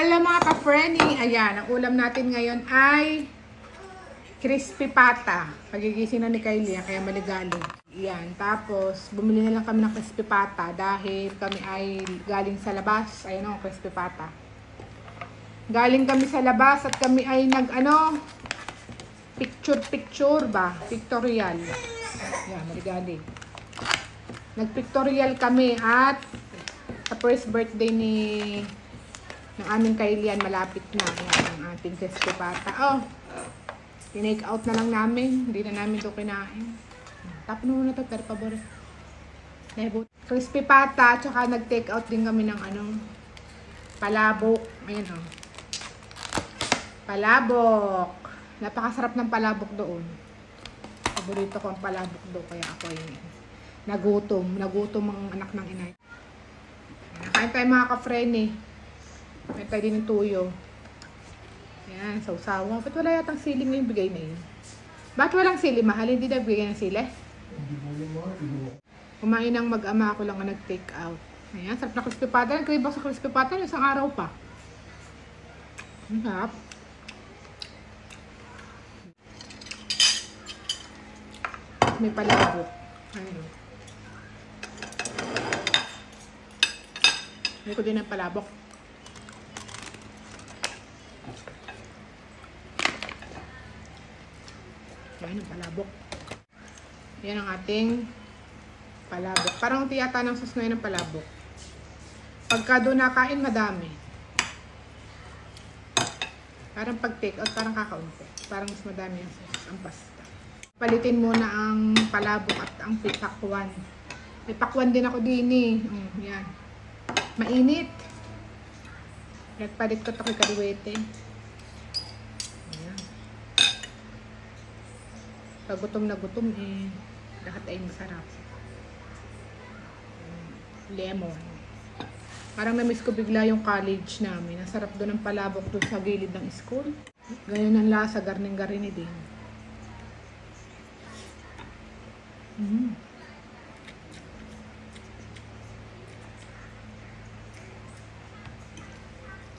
Hello mga ka-friendly! Ayan, ang ulam natin ngayon ay crispy pata. Pagigising na ni Kylie, kaya maligalig. Ayan, tapos bumili na lang kami ng crispy pata dahil kami ay galing sa labas. Ayan o, crispy pata. Galing kami sa labas at kami ay picture ba? Pictorial. Ayan, maligalig. Nag-pictorial kami at sa first birthday ng aming Kylian, malapit na ang ating crispy pata. Oh, tinake out na lang namin. Hindi na namin ito kinain. Tapos na ito, pero paborito. Crispy pata, tsaka nag-take out din kami ng palabok. Ayan o. Palabok. Napakasarap ng palabok doon. Paborito ko ang palabok doon, kaya ako ay nagutom. Nagutom ang anak ng inay. Kain tayo mga ka-friendly. May tayo din ng tuyo. Ayan, sausawa. Ba't wala yatang sili ngayong bigay na yun? Ba't walang sili? Mahal, hindi na bigay ng sili? Kumain ng mag-ama ako lang ang nag-take out. Ayan, sarap na crispy pata. Nag-crave ako sa crispy pata isang araw pa. Ang sarap. May palabok. Ayun. May ko din ng palabok. Yan ang palabok. Yan ang ating palabok. Parang tiyata ng sauce ngayon ng palabok. Pagka doon nakain, madami. Parang pag take out, parang kakaunti. Parang mas madami ang sauce, ang pasta. Palitin muna ang palabok at ang pakwan. May pakwan din ako din eh. Yan. Mainit. Nagpalit ko ito kay Kaliwete. Pag gutom na gutom lahat ay masarap. Lemon. Parang na-miss ko bigla yung college namin. Nasarap doon ang palabok doon sa gilid ng school. Ganyan ang lasa, garning-garini din.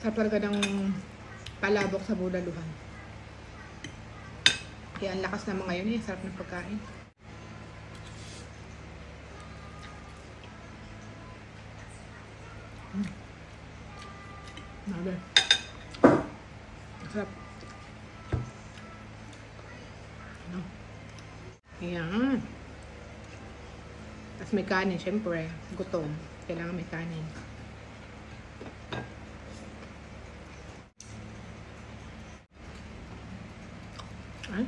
Sarap talaga ng palabok sa bulaluhan. Kaya ang lakas naman ngayon sarap ng pagkain. Nabe. Sarap. Ayan. Tapos may kanin, syempre. Gutom. Kailangan may kanin. Ay?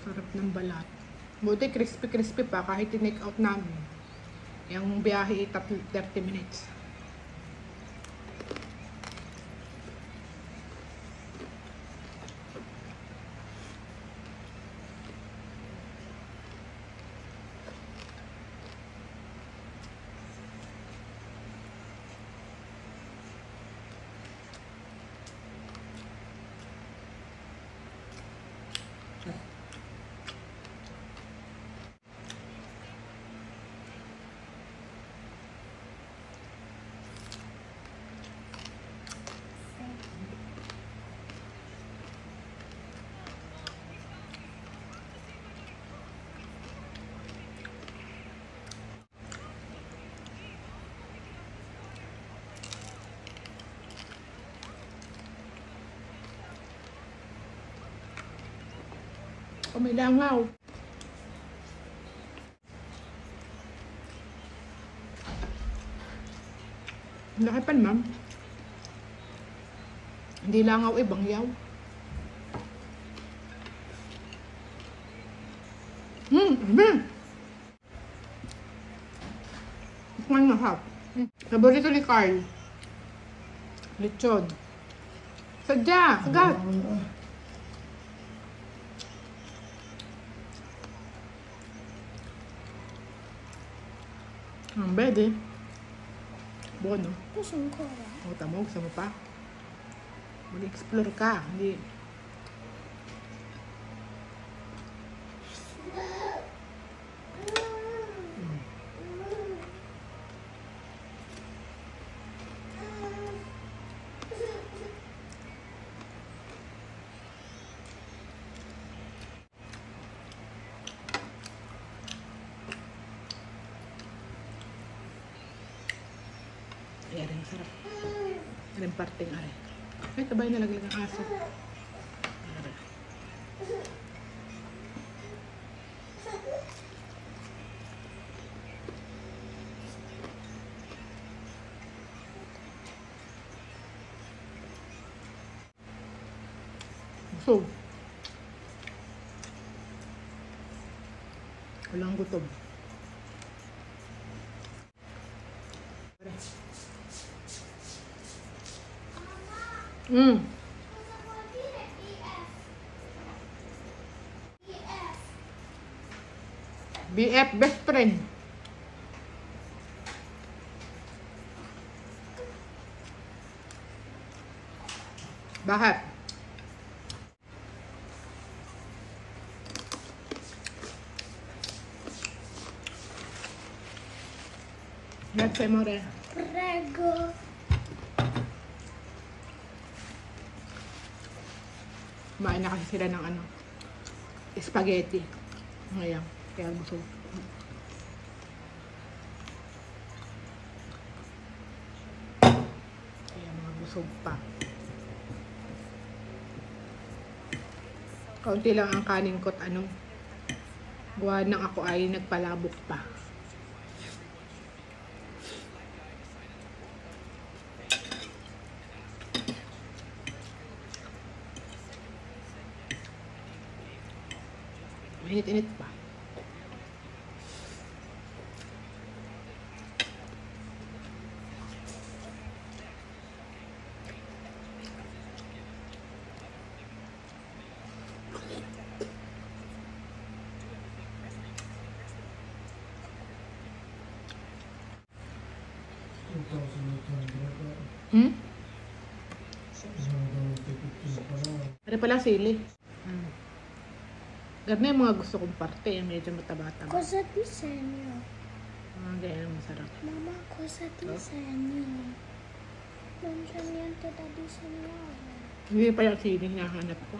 Sarap ng balat. Buti crispy pa kahit tinake out namin. Yung biyahe 30 minutes. O may langaw. Laki pa naman. Hindi langaw bangyaw. Ang mahap. Paborito ni Carl. Lechon. Sadya, agad. Ang bede. Bono. Gusto ko ba? O, tamo. Gusto mo pa? Mag-explore ka. Hindi. Aring sarap. Aring parting are. Ay, tabay nalaglag ang aso. Are. Busog. Walang gutom. BF, best friend. Bakit? Grazie, amore. Prego. Kumain na kasi sila ng ano, spaghetti. Ngayon, kaya busog. Kaya mga busog pa. Kaunti lang ang kanin ko't ano, gawa ng ako ay nagpalabok pa. Init-init pa. Ano pala sili? Ganun yung mga gusto kong parte, yung medyo mataba-taba. Cosa disegno? Mga ganyan masarap. Mamma, cosa disegno? Non c'è niente da disegnare. Hindi pa yung sili hinahanap ko.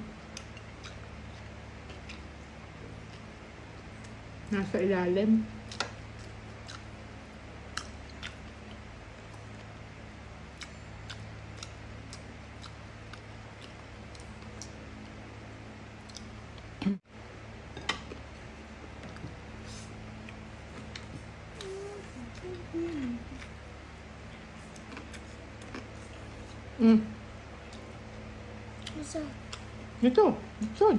Nasa ilalim. Cosa? Ito, lechon.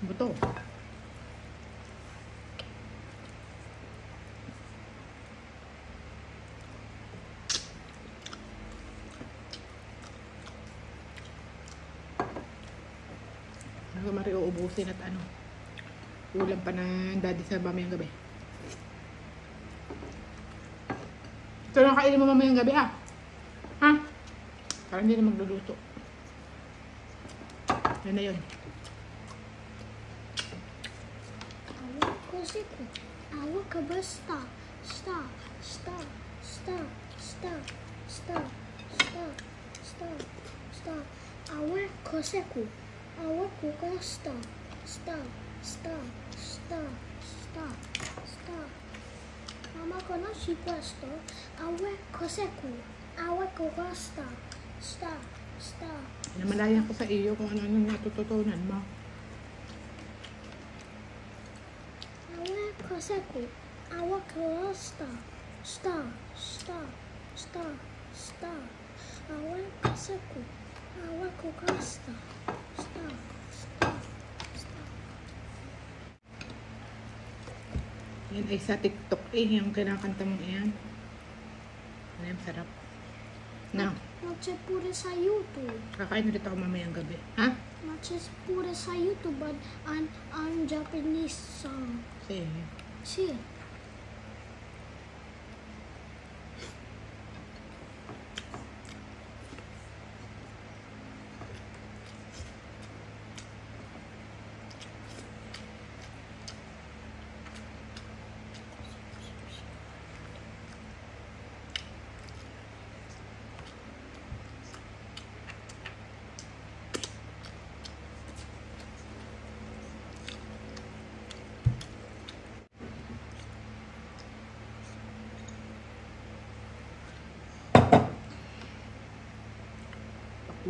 Buto. Mari uubusin at ano. Ulam pa ng daddy sa mamayang gabi. Ito lang kainin mo mamayang gabi ha. Ha? Parang hindi na magluluto. Yan na yun. Awa così qui. Awa ka basta. Sta. Sta. Sta. Sta. Sta. Sta. Sta. Sta. Awa così qui. Awa ko ka sta. Sta. Sta. Sta. Sta. Sta. Mamma conosci questo? Awa cos'è qui? Awa ko ka sta. Sta. Sta. Namalaya ko sa iyo kung ano natututunan mo. Awa cos'è qui? Awa ko sta. Sta. Sta. Sta. Sta. Awa cos'è qui? Awa ko ka sta. Sta. Sta. Sta. Yan ay sa TikTok yung kinakanta mong iyan. Ano yung sarap. Na, Ma c'è pure sa YouTube. kakain ulit ako mamayang gabi. Ha? Ma c'è pure sa YouTube an Japanese song. Sige. Sì.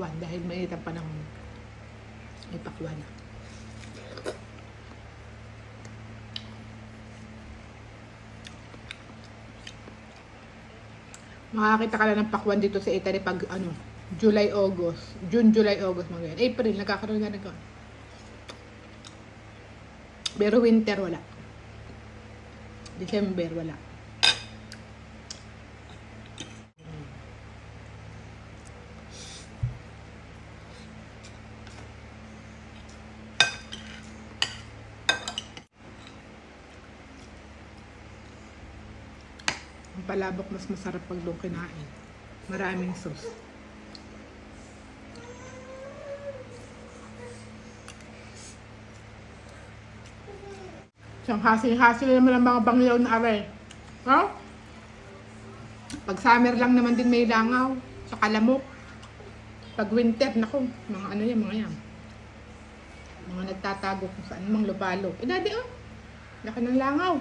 pakwan dahil mainit ang panahon. May pakwan. Makakita ka lang ng pakwan dito sa Italy pag July, August. June, July, August mga ganyan. April, nagkakaroon na nagkaroon. Pero winter, wala. December, wala. Ang palabok mas masarap pag doon kinain. Maraming sauce. Siyang hasil-hasil naman ang mga bangyaw na aray. No? Pag summer lang naman din may langaw. Sa kalamok. Pag winter, naku, mga ano yan, mga yan. Mga nagtatago kung saan, mga lupalo. Daddy, laki ng langaw.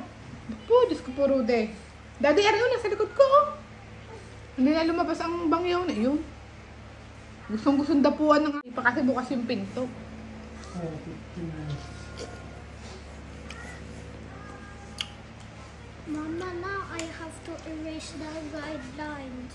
Naku, Diyos ko po, Rude. Daddy, ariyo, nasa likod ko, Hindi na lumabas ang bangyaw na yun. Gustong-gustong dapuan ng pa kasi bukas yung pinto. Mama, now I have to erase the guidelines.